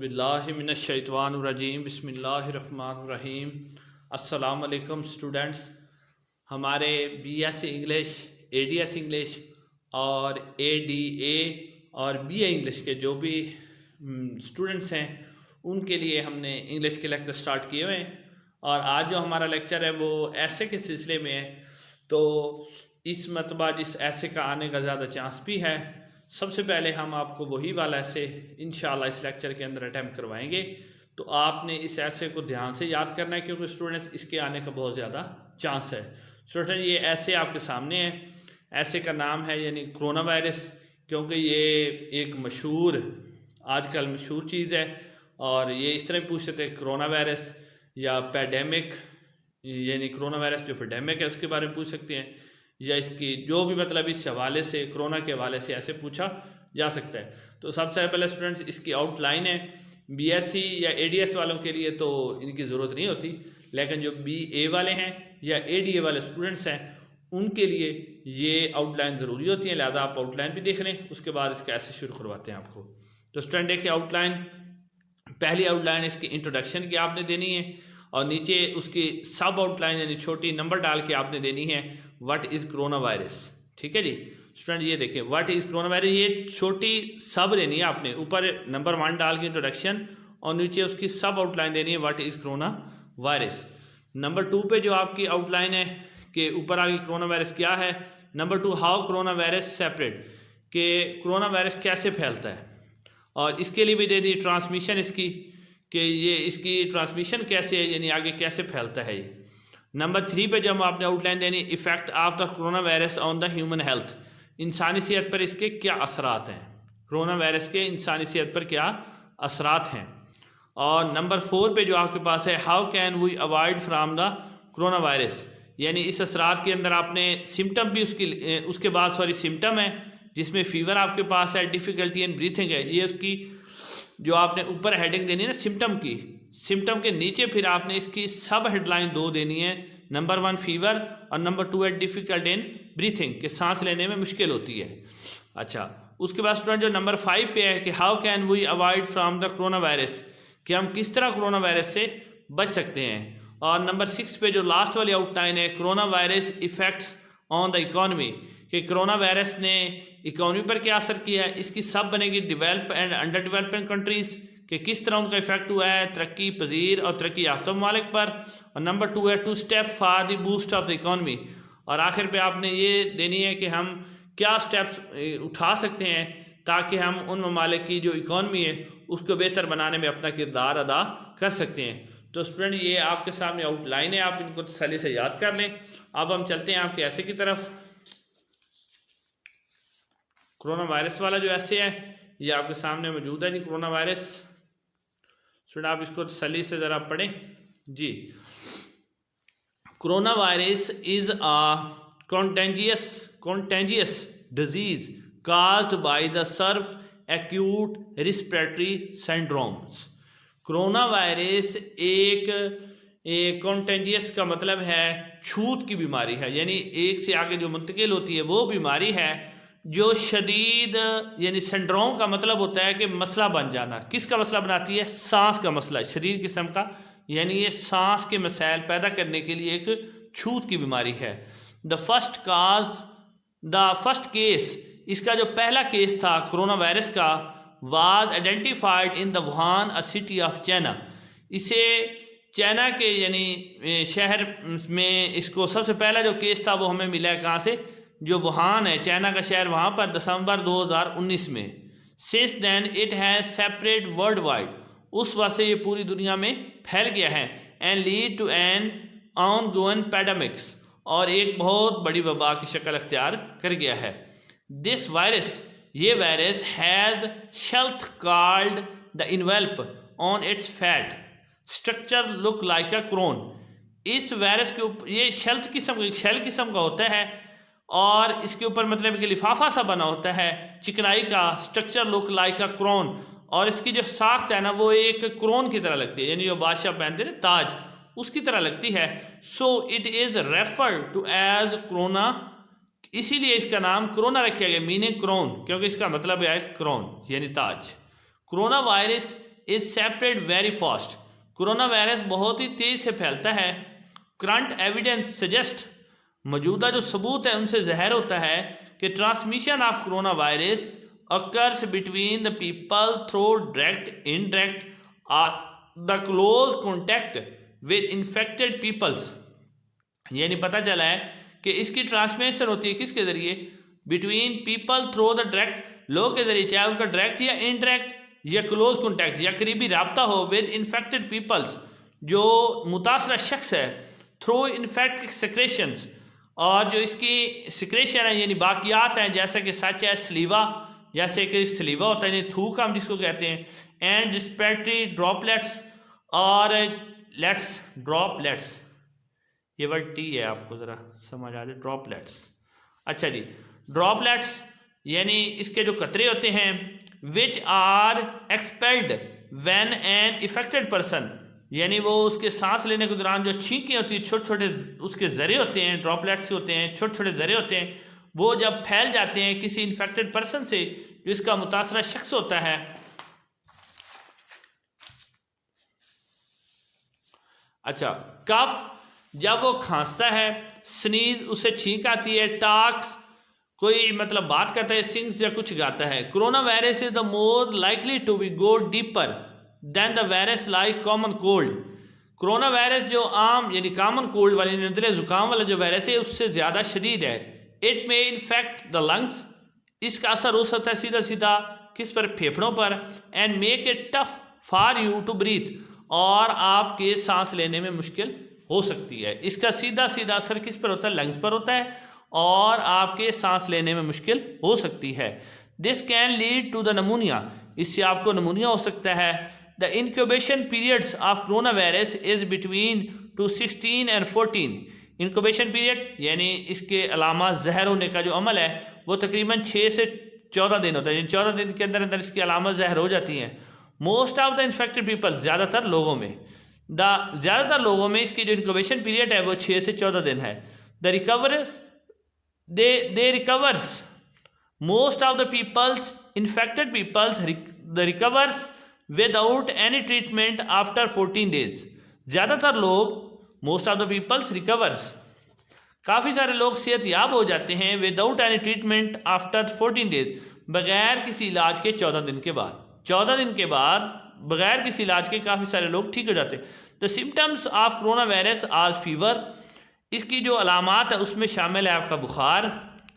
औज़ुबिल्लाहिमिनश्शैतानिर्रजीम बिस्मिल्लाहिर्रहमानिर्रहीम। अस्सलाम वालेकुम स्टूडेंट्स। हमारे बीएससी इंग्लिश, एडीएस इंग्लिश और एडीए और बीए इंग्लिश के जो भी स्टूडेंट्स हैं उनके लिए हमने इंग्लिश के लेक्चर स्टार्ट किए हुए हैं और आज जो हमारा लेक्चर है वो ऐसे के सिलसिले में है। तो इस मरतबा जिस ऐसे का आने का ज़्यादा चांस भी है, सबसे पहले हम आपको वही वाला ऐसे इंशाल्लाह इस लेक्चर के अंदर अटैम्प्ट करवाएंगे। तो आपने इस ऐसे को ध्यान से याद करना है क्योंकि स्टूडेंट्स इसके आने का बहुत ज़्यादा चांस है। स्टूडेंट ये ऐसे आपके सामने है, ऐसे का नाम है यानी कोरोना वायरस, क्योंकि ये एक मशहूर आजकल मशहूर चीज़ है और ये इस तरह पूछ सकते हैं कोरोना वायरस या पैडेमिक, यानी कोरोना वायरस जो पैडेमिक है उसके बारे में पूछ सकते हैं, या इसकी जो भी मतलब इस हवाले से कोरोना के हवाले से ऐसे पूछा जा सकता है। तो सबसे पहले स्टूडेंट्स इसकी आउटलाइन है। बीएससी या एडीएस वालों के लिए तो इनकी ज़रूरत नहीं होती, लेकिन जो बीए वाले हैं या एडीए वाले स्टूडेंट्स हैं उनके लिए ये आउटलाइन ज़रूरी होती है, लिहाजा आप आउटलाइन भी देख लें, उसके बाद इसका ऐसे शुरू करवाते हैं आपको। तो स्टूडेंट देखिए आउटलाइन, पहली आउटलाइन इसकी इंट्रोडक्शन की आपने देनी है और नीचे उसकी सब आउटलाइन यानी छोटी नंबर डाल के आपने देनी है व्हाट इज़ कोरोना वायरस। ठीक है जी स्टूडेंट, ये देखिए व्हाट इज़ कोरोना वायरस, ये छोटी सब देनी है आपने, ऊपर नंबर 1 डाल के इंट्रोडक्शन और नीचे उसकी सब आउटलाइन देनी है what is corona virus. Number 2 पे जो आपकी आउटलाइन है कि ऊपर आगे कोरोना वायरस क्या है, number 2 how corona virus separate, कि कोरोना वायरस कैसे फैलता है, और इसके लिए भी दे दी ट्रांसमिशन इसकी कि ये इसकी ट्रांसमिशन कैसे है यानी आगे कैसे फैलता है ये। नंबर 3 पे जब आपने आउटलाइन देनी effect of the corona virus on the human health, इंसानी सेहत पर इसके क्या असरात हैं, कोरोना वायरस के इंसानी सेहत पर क्या असरात हैं। और नंबर 4 पे जो आपके पास है how can we avoid from the corona virus, यानी इस असरात के अंदर आपने सिम्टम भी उसके बाद सिम्टम है जिसमें फीवर आपके पास है, डिफ़िकल्टी इन ब्रीथिंग है, ये उसकी जो आपने ऊपर हेडिंग देनी है ना सिम्टम की, सिम्टम के नीचे फिर आपने इसकी सब हेडलाइन 2 देनी है, नंबर 1 फीवर और नंबर 2 है डिफ़िकल्ट इन ब्रीथिंग, कि सांस लेने में मुश्किल होती है। अच्छा, उसके बाद स्टूडेंट जो नंबर 5 पे है कि how can we avoid from the corona virus, कि हम किस तरह कोरोना वायरस से बच सकते हैं। और नंबर 6 पे जो लास्ट वाली आउटलाइन है corona virus effects on the economy, कि कोरोना वायरस ने इकॉनमी पर क्या असर किया है, इसकी सब बनेगी develop and under development countries, कि किस तरह उनका इफेक्ट हुआ है तरक्की पजीर और तरक्की याफ्ता ममालिक पर। और नंबर 2 है 2 step for the boost of the economy, और आखिर पे आपने ये देनी है कि हम क्या स्टेप्स उठा सकते हैं ताकि हम उन ममालिक की जो इकॉनमी है उसको बेहतर बनाने में अपना किरदार अदा कर सकते हैं। तो स्टूडेंट ये आपके सामने आउटलाइन है, आप इनको तसल्ली से याद कर लें। अब हम चलते हैं आपके ऐसे की तरफ। कोरोना वायरस वाला जो ऐसे है ये आपके सामने मौजूद है जी, कोरोना वायरस। स्टूडेंट आप इसको तसल्ली से ज़रा पढ़ें जी। Corona virus is a contagious disease caused by the acute respiratory syndromes। Corona virus एक कॉन्टेंजियस का मतलब है छूत की बीमारी है, यानी एक से आगे जो मुंतकिल होती है वो बीमारी है जो शदीद, यानी सिंड्रोम का मतलब होता है कि मसला बन जाना। किसका मसला बनाती है, सांस का मसला, शरीर किस्म का, यानी ये सांस के मसाइल पैदा करने के लिए एक छूत की बीमारी है। द फर्स्ट केस, इसका जो पहला केस था कोरोना वायरस का, was identified in the Wuhan a city of China, इसे चाइना के यानी शहर में इसको सबसे पहला जो केस था वो हमें मिला है कहाँ से, जो वुहान है चाइना का शहर, वहाँ पर दिसंबर 2019 में। Since then it has separate world wide, उस वक्त से ये पूरी दुनिया में फैल गया है। And lead to an ongoing pandemics, और एक बहुत बड़ी वबा की शक्ल अख्तियार कर गया है। दिस वायरस, ये virus has shell called the envelope on its fat structure look like a crown, इस वायरस के ऊपर ये शेल किस्म का होता है और इसके ऊपर मतलब कि लिफाफा सा बना होता है चिकनाई का, structure look like a crown, और इसकी जो साख्त है ना वो एक क्रोन की तरह लगती है, यानी जो बादशाह पहनते हैं ताज, उसकी तरह लगती है। So it is referred to as corona, इसीलिए इसका नाम कोरोना रखा गया, मीनिंग क्रोन, क्योंकि इसका मतलब है क्रोन यानी ताज। Corona virus is separate very fast. Corona virus बहुत ही तेज से फैलता है। करंट एविडेंस सजेस्ट, मौजूदा जो सबूत है उनसे ज़ाहिर होता है कि transmission of corona virus occurs between the people through direct, indirect और the close contact with infected peoples. यानी पता चला है कि इसकी ट्रांसमिशन होती है किसके ज़रिए? Between people through the direct, लोग के ज़रिए, चाहे उनका डायरेक्ट या इनडायरेक्ट या क्लोज कॉन्टैक्ट या करीबी रब्ता हो विद इन्फेक्टेड पीपल्स, जो मुतासरा शख्स है, थ्रू इन्फेक्ट सेक्रेशंस, और जो इसकी सिक्रेशन है यानी बाकियात हैं, जैसा कि सच है स्लीवा, जैसे कि स्लीवा होता है यानी थूक हम जिसको कहते हैं, एंड रिस्पिरेटरी ड्रॉपलेट्स और लेट्स ड्रॉपलेट्स, ये वर्ड टी है, आपको ज़रा समझ आ जाए, ड्रॉपलेट्स। अच्छा जी, ड्रॉपलेट्स यानी इसके जो कतरे होते हैं, which are expelled when an affected person, यानी वो उसके सांस लेने के दौरान जो छींकें होती हैं, छोटे छोटे उसके ज़रे होते हैं, ड्रॉपलेट्स होते हैं, छोटे छोटे ज़रे होते हैं, वो जब फैल जाते हैं किसी इन्फेक्टेड पर्सन से जो इसका मुतासरा शख्स होता है। अच्छा, कफ, जब वो खांसता है, स्नीज, उसे छींक आती है, टाक्स, कोई मतलब बात करता है, सिंग्स या कुछ गाता है। Corona virus is the more likely to be go deeper than the virus like common cold. Corona virus जो आम यानी कॉमन कोल्ड वाले नज़ले ज़ुकाम वाला जो वायरस है उससे ज़्यादा शदीद है। It may infect the lungs, इसका असर हो सकता है सीधा सीधा किस पर? फेफड़ों पर, and make it tough for you to breathe, और आपके सांस लेने में मुश्किल हो सकती है। इसका सीधा सीधा असर किस पर होता है? लंग्स पर होता है, और आपके सांस लेने में मुश्किल हो सकती है। This can lead to the pneumonia, इससे आपको नमूनिया हो सकता है। The incubation periods of corona virus is between two 16 and 14। Incubation period यानी इसके अलामात ज़हर होने का जो अमल है वो तकरीबन 6 से 14 दिन होता है, 14 दिन के अंदर अंदर इसकी अलामत ज़हर हो जाती हैं। Most of the infected people, ज़्यादातर लोगों में, ज़्यादातर लोगों में इसकी जो इंक्यूबेशन पीरियड है वो 6 से 14 दिन है। The recovers they recovers, most of the peoples, infected peoples the recovers without any treatment after 14 days। ज़्यादातर लोग, most of the peoples recovers, काफ़ी सारे लोग सेहतयाब हो जाते हैं without any treatment after 14 days, बग़ैर किसी इलाज के 14 दिन के बाद। 14 दिन के बाद बग़ैर किसी इलाज के काफ़ी सारे लोग ठीक हो जाते हैं। The symptoms of corona virus are fever, इसकी जो अलामात है उसमें शामिल है आपका बुखार,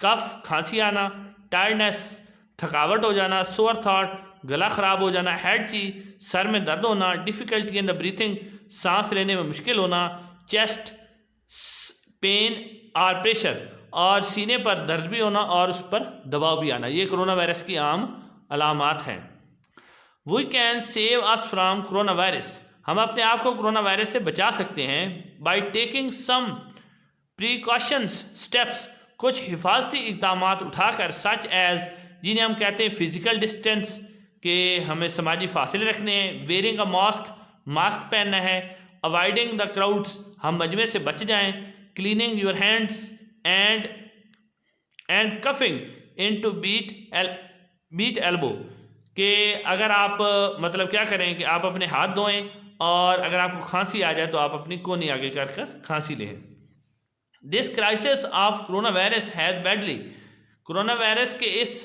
कफ, खांसी आना, टायर्डनेस, थकावट हो जाना, सोअर थॉट, गला ख़राब हो जाना, हेड ची, सर में दर्द होना, डिफ़िकल्टी इन द ब्रीथिंग, सांस लेने में मुश्किल होना, चेस्ट पेन और प्रेशर, और सीने पर दर्द भी होना और उस पर दबाव भी आना। ये कोरोना वायरस की आम अलामात हैं। We can save us from corona virus, हम अपने आप को कोरोना वायरस से बचा सकते हैं by taking some precautions steps, कुछ हिफाजती इक़दाम उठाकर, सच एज़, जिन्हें हम कहते हैं फ़िज़िकल डिस्टेंस, के हमें समाजी फासले रखने हैं, वेयरिंग अ मास्क, मास्क पहनना है, अवॉइडिंग द क्राउड्स, हम मजमे से बच जाएं, cleaning your hands and coughing in to beat elbow, कि अगर आप मतलब क्या करें कि आप अपने हाथ धोएं, और अगर आपको खांसी आ जाए तो आप अपनी कोहनी आगे कर कर खांसी लें। This crisis of corona virus has badly, corona virus के इस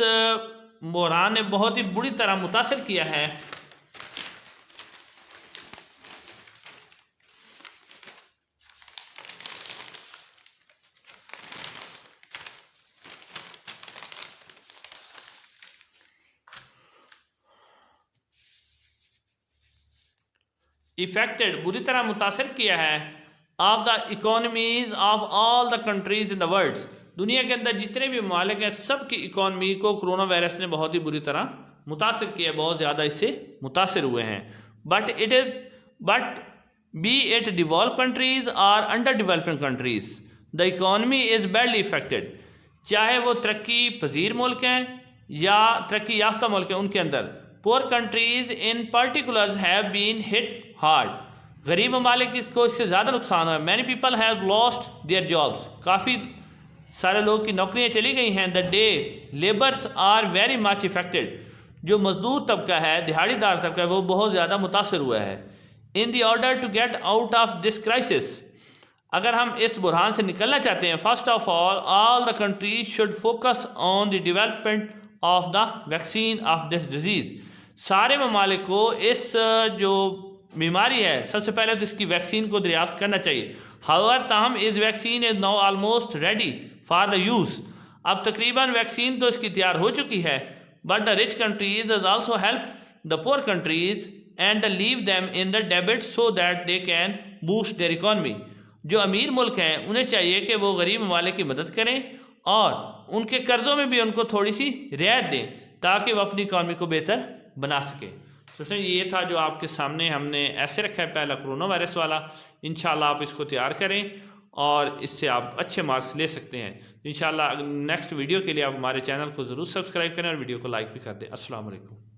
बहरान ने बहुत ही बुरी तरह मुतासर किया है इफेक्टेड, बुरी तरह मुतासर किया है, of the economies of all the countries in the world, दुनिया के अंदर जितने भी ममालिक हैं सब की इकॉनमी को कोरोना वायरस ने बहुत ही बुरी तरह मुतासर किया, बहुत ज़्यादा इससे मुतासर हुए हैं। But be it develop countries और under developing countries, the economy is badly affected, चाहे वो तरक्की पजीर मुल्क हैं या तरक्की याफ्ता मुल्क हैं, उनके अंदर poor countries in particulars have been hit hard, गरीब ममालिक को इससे ज़्यादा नुकसान हुआ है। Many people have lost their jobs, काफ़ी सारे लोग की नौकरियां चली गई हैं। The day labours are very much affected, जो मजदूर तबका है, दिहाड़ीदार तबका है, वो बहुत ज़्यादा मुतासर हुआ है। In the order to get out of this crisis, अगर हम इस बुरहान से निकलना चाहते हैं, first of all the countries should focus on the development of the vaccine of this disease. सारे ममालिक को इस जो बीमारी है, सबसे पहले तो इसकी वैक्सीन को दरियाफ्त करना चाहिए। हाउएवर, ताहम इस vaccine is now almost ready for the use, अब तकरीबन वैक्सीन तो इसकी तैयार हो चुकी है। But the rich countries is also help the poor countries and leave them in the debit so that they can boost their economy. जो अमीर मुल्क हैं उन्हें चाहिए कि वो गरीब ममालिक की मदद करें और उनके कर्ज़ों में भी उनको थोड़ी सी रियायत दें ताकि वो अपनी इकॉनमी को बेहतर बना सकें। तो ये था जो आपके सामने हमने ऐसे रखा है, पहला कोरोना वायरस वाला। इंशाल्लाह आप इसको तैयार करें और इससे आप अच्छे मार्क्स ले सकते हैं। इंशाल्लाह नेक्स्ट वीडियो के लिए आप हमारे चैनल को ज़रूर सब्सक्राइब करें और वीडियो को लाइक भी कर दें। अस्सलाम वालेकुम।